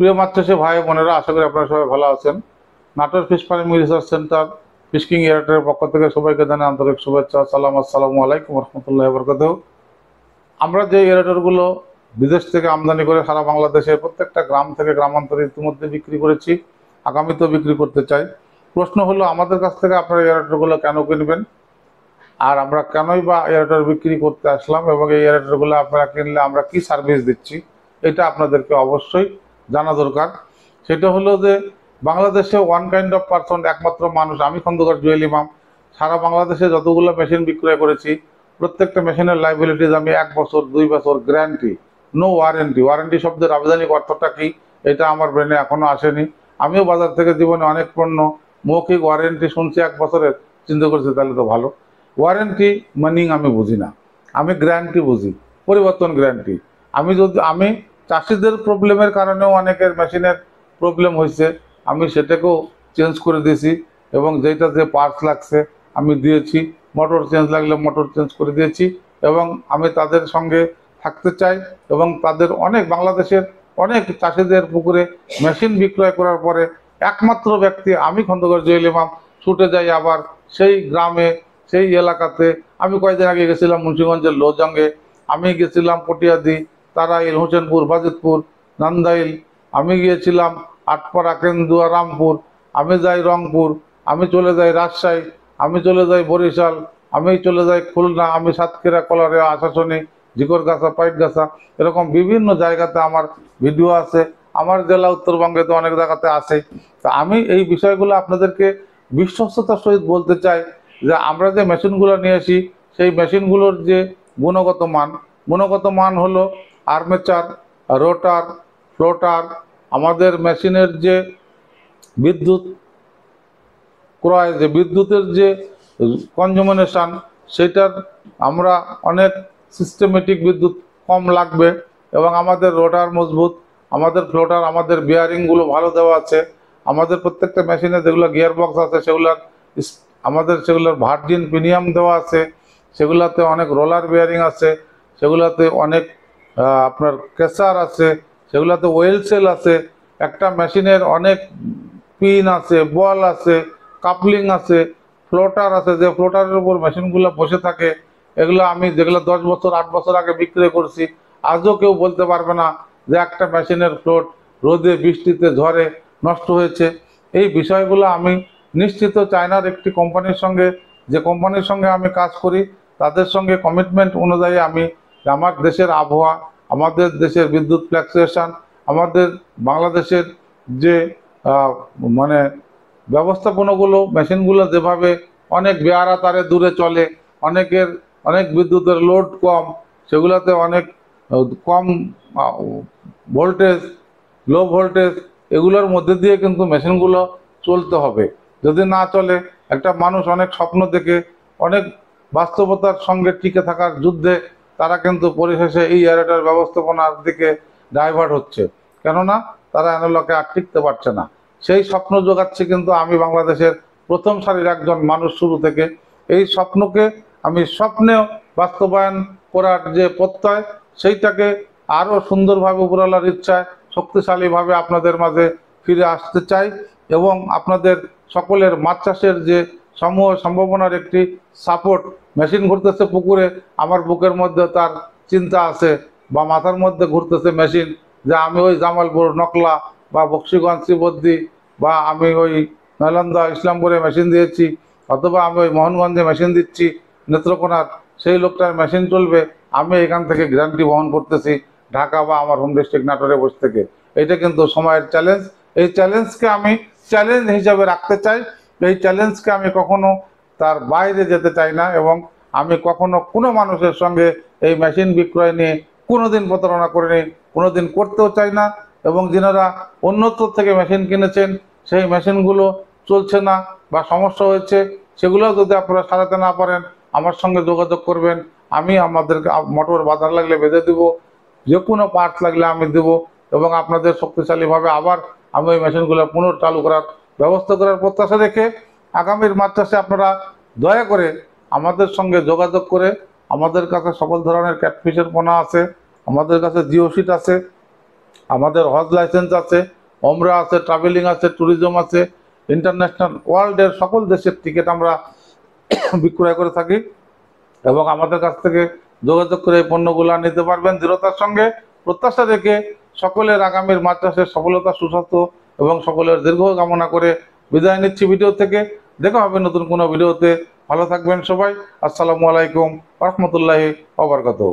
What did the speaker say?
প্রিয় মাছ চাষী ভাই বোনেরা, আশা করি আপনারা সবাই ভালো আছেন। Natore fish farming research centre ফিশকিং এয়ারটের পক্ষ থেকে সবাইকে জানাই আন্তরিক শুভেচ্ছা। আসসালামু আলাইকুম রহমতুল্লাহ বরকাতুহু। আমরা যে এয়ারটেরগুলো বিদেশ থেকে আমদানি করে সারা বাংলাদেশে প্রত্যেকটা গ্রাম থেকে গ্রামান্তরে ইতিমধ্যে বিক্রি করেছি, আগামীতেও বিক্রি করতে চাই। প্রশ্ন হলো, আমাদের কাছ থেকে আপনারা এয়ারটেরগুলো কেন কিনবেন, আর আমরা কেনই বা এয়ারটেল বিক্রি করতে আসলাম, এবং এই এয়ারটেলগুলো আপনারা কিনলে আমরা কি সার্ভিস দিচ্ছি, এটা আপনাদেরকে অবশ্যই জানা দরকার। সেটা হলো যে বাংলাদেশে ওয়ান কাইন্ড অফ পারসন, একমাত্র মানুষ, আমি খন্দকার জুয়েল ইমাম সারা বাংলাদেশে যতগুলো মেশিন বিক্রয় করেছি প্রত্যেকটা মেশিনের লাইবিলিটিজ আমি 1 বছর 2 বছর গ্যারান্টি, নো ওয়ারেন্টি। ওয়ারেন্টি শব্দের আবেদনিক অর্থটা কি এটা আমার ব্রেনে এখনো আসেনি। আমিও বাজার থেকে জীবনে অনেক পণ্য মৌখিক ওয়ারেন্টি শুনছি 1 বছরের, চিন্তা করছি তাহলে তো ভালো। ওয়ারেন্টি মিনিং আমি বুঝি না, আমি গ্যারান্টি বুঝি, পরিবর্তন গ্যারান্টি। আমি চাষিদের প্রবলেমের কারণেও অনেকের মেশিনের প্রবলেম হয়েছে, আমি সেটাকেও চেঞ্জ করে দিয়েছি, এবং যেটা যে পার্টস লাগছে আমি দিয়েছি। মোটর চেঞ্জ লাগলে মোটর চেঞ্জ করে দিয়েছি, এবং আমি তাদের সঙ্গে থাকতে চাই। এবং তাদের বাংলাদেশের অনেক চাষিদের পুকুরে মেশিন বিক্রয় করার পরে একমাত্র ব্যক্তি আমি খন্দকার জুয়েল ইমাম ছুটে যাই আবার সেই গ্রামে, সেই এলাকাতে। আমি কয়েকদিন আগে গেছিলাম মুন্সিগঞ্জের লোজঙ্গে, আমি গেছিলাম পটিয়াদি, তারাইল, হোসেনপুর, বাজিতপুর, নান্দাইল, আমি গিয়েছিলাম আটপাড়া, কেন্দুয়া, রামপুর, আমি যাই রংপুর, আমি চলে যাই রাজশাহী, আমি চলে যাই বরিশাল, আমি চলে যাই খুলনা, আমি সাতক্ষীরা, কলারিয়া, আশাশুনি, ঝিকরগাছা, পাইকগাছা, এরকম বিভিন্ন জায়গাতে আমার ভিডিও আছে। আমার জেলা উত্তরবঙ্গে তো অনেক জায়গাতে আছে। তো আমি এই বিষয়গুলো আপনাদেরকে বিশ্বস্ততার সহিত বলতে চাই যে আমরা যে মেশিনগুলো নিয়ে আসি সেই মেশিনগুলোর যে গুণগত মান হলো আর্মেচার, রোটার, ফ্লোটার, আমাদের মেশিনের যে বিদ্যুৎ ক্রয়, যে বিদ্যুতের যে কনজুমিনেশন, সেটার আমরা অনেক সিস্টেমেটিক বিদ্যুৎ কম লাগবে, এবং আমাদের রোটার মজবুত, আমাদের ফ্লোটার, আমাদের বিয়ারিংগুলো ভালো দেওয়া আছে। আমাদের প্রত্যেকটা মেশিনে যেগুলো গিয়ার বক্স আছে সেগুলোর ভার্জিন প্রিমিয়াম দেওয়া আছে, সেগুলোতে অনেক রোলার বিয়ারিং আছে, সেগুলোতে অনেক আপনার কেসার আছে, সেগুলোতে ওয়েল সেল আছে। একটা মেশিনের অনেক পিন আছে, বল আছে, কাপলিং আছে, ফ্লোটার আছে, যে ফ্লোটারের উপর মেশিনগুলো বসে থাকে। এগুলো আমি যেগুলো 10 বছর 8 বছর আগে বিক্রি করছি, আজও কেউ বলতে পারবে না যে একটা মেশিনের ফ্লোট রোদে বৃষ্টিতে ঝড়ে নষ্ট হয়েছে। এই বিষয়গুলো আমি নিশ্চিত চায়নার একটি কোম্পানির সঙ্গে, যে কোম্পানির সঙ্গে আমি কাজ করি তাদের সঙ্গে কমিটমেন্ট অনুযায়ী আমি আমার দেশের আবহাওয়া, আমাদের দেশের বিদ্যুৎ ফ্লাকচুয়েশন, আমাদের বাংলাদেশের যে মানে ব্যবস্থাপনাগুলো, মেশিনগুলো যেভাবে অনেক বেয়ারা তারে দূরে চলে, অনেক বিদ্যুতের লোড কম, সেগুলোতে অনেক কম ভোল্টেজ, লো ভোল্টেজ, এগুলোর মধ্যে দিয়ে কিন্তু মেশিনগুলো চলতে হবে। যদি না চলে, একটা মানুষ অনেক স্বপ্ন দেখে, অনেক বাস্তবতার সঙ্গে টিকে থাকার যুদ্ধে তারা কিন্তু পরিশেষে এই এয়ারটেল ব্যবস্থাপনার দিকে ডাইভার্ট হচ্ছে, কেননা তারা অ্যানালগে আর টিকতে পারছে না। সেই স্বপ্ন জোগাচ্ছি কিন্তু আমি বাংলাদেশের প্রথম সারির একজন মানুষ শুরু থেকে। এই স্বপ্নকে আমি স্বপ্নেও বাস্তবায়ন করার যে প্রত্যয়, সেইটাকে আরও সুন্দরভাবে উপরওয়ালার ইচ্ছায় শক্তিশালীভাবে আপনাদের মাঝে ফিরে আসতে চাই, এবং আপনাদের সকলের মাছ চাষের যে সমূহ সম্ভাবনার একটি সাপোর্ট। মেশিন ঘুরতেছে পুকুরে, আমার বুকের মধ্যে তার চিন্তা আছে, বা মাথার মধ্যে ঘুরতেছে মেশিন, যে আমি ওই জামালপুর, নকলা বা বক্সিগঞ্জ, শ্রীবদ্দি, বা আমি ওই নালন্দা, ইসলামপুরে মেশিন দিয়েছি, অথবা আমি ওই মোহনগঞ্জে মেশিন দিচ্ছি, নেত্রকোনার, সেই লোকটার মেশিন চলবে, আমি এখান থেকে গ্যারান্টি বহন করতেছি ঢাকা বা আমার হোম ডিস্ট্রিক্ট নাটোরে বসে থেকে। এটা কিন্তু সময়ের চ্যালেঞ্জ। এই চ্যালেঞ্জকে আমি চ্যালেঞ্জ হিসাবে রাখতে চাই। এই চ্যালেঞ্জকে আমি কখনো তার বাইরে যেতে চাই না, এবং আমি কখনো কোনো মানুষের সঙ্গে এই মেশিন বিক্রয় নিয়ে কোনোদিন প্রতারণা করিনি, কোনোদিন করতেও চাই না। এবং যারা অন্যত্র থেকে মেশিন কিনেছেন, সেই মেশিনগুলো চলছে না বা সমস্যা হয়েছে, সেগুলো যদি আপনারা সারাতে না পারেন, আমার সঙ্গে যোগাযোগ করবেন। আমি আমাদেরকে মোটর বাজার লাগলে বেঁধে দেবো, যে কোনো পার্টস লাগলে আমি দেবো, এবং আপনাদের শক্তিশালীভাবে আবার আমি ওই মেশিনগুলো পুনর্চালু করার ব্যবস্থা করার প্রত্যাশা রেখে আগামীর মাছ চাষে আপনারা দয়া করে আমাদের সঙ্গে যোগাযোগ করে, আমাদের কাছে সকল ধরনের ক্যাটফিশের পোনা আছে, আমাদের কাছে জিওসিট আছে, আমাদের হজ লাইসেন্স আছে, ওমরা আছে, ট্রাভেলিং আছে, ট্যুরিজম আছে, ইন্টারন্যাশনাল ওয়ার্ল্ডের সকল দেশের টিকিট আমরা বিক্রয় করে থাকি এবং আমাদের কাছ থেকে যোগাযোগ করে এই পণ্যগুলো নিতে পারবেন দৃঢ়তার সঙ্গে। প্রত্যাশা রেখে সকলের আগামীর মাছ চাষের সফলতা, সুস্বাস্থ্য এবং সকলের দীর্ঘ কামনা করে বিদায় নিচ্ছি ভিডিও থেকে। দেখা হবে নতুন কোনো ভিডিওতে। ভালো থাকবেন সবাই। আসসালামু আলাইকুম ওয়া রাহমাতুল্লাহি ওয়া বারাকাতুহু।